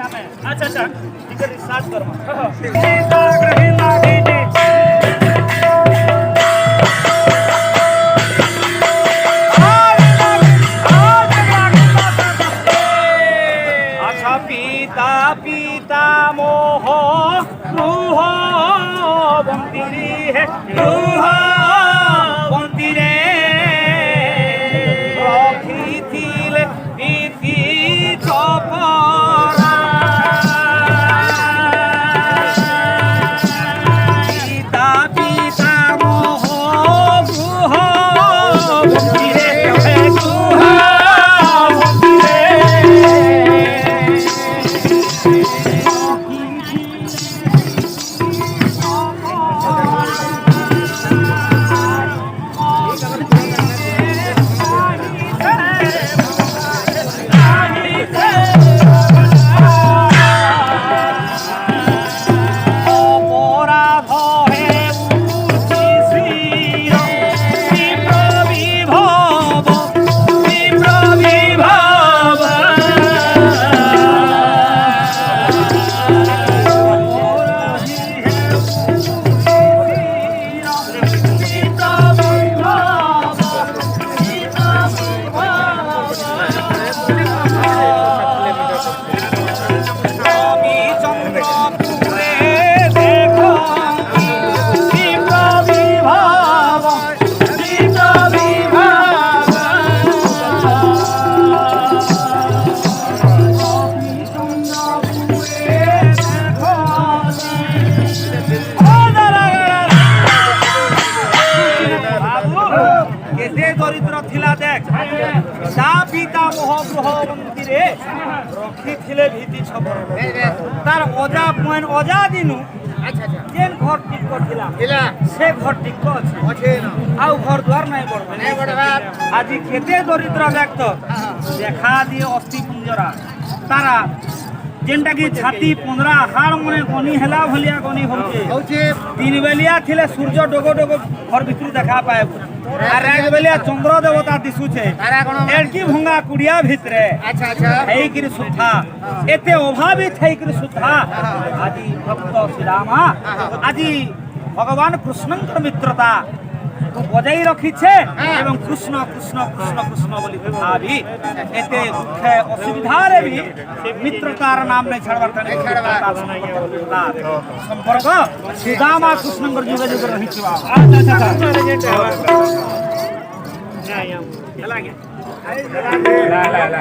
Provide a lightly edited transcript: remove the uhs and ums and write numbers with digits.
अच्छा अच्छा ठीक है रिसर्च करमा अच्छा पीता पीता मोह रूह बंदिरी है रूह बंदिरे रखिथिले इति चपरा पीता पीता मोह रूह बंदिरे रूह दरिद्र थिला देख सा पिता मोहग्रह मंदिरे रखिथिले भीति छपर तार अजा पॉइंट अजा दिनु जेन घर टिक थिला से घर टिक अछि आउ घर द्वार नहीं बढ़बा आज केते दरिद्र देख तो देखा दिए अस्थि पिंजरा तारा जेनटा की छाती 15 हाड़ मने गनी हेला भलिया गनी होचे दिन बेलिया थिले सूर्य डोगो डोगो घर भितर देखा पाए আর এক বেলিয়া চন্দ্র দেবতা দিশুছে এড়কি ভঙ্গা কুড়িয়া ভিতরে আচ্ছা আচ্ছা হেইকির সুথা এতে অভাবিত হেইকির সুথা আজি ভক্ত শ্রীরামা আজি ভগবান কৃষ্ণঙ্কর মিত্রতা বজাই রাখিছে এবং কৃষ্ণ কৃষ্ণ কৃষ্ণ কৃষ্ণ বলি ভাবি এতে দুঃখে অসুবিধারে বি মিত্রতার নাম নাই ছাড়বার তানে সম্পর্ক সুদামা কৃষ্ণঙ্কর যুগে যুগে রহিছে আচ্ছা আচ্ছা লা লা লা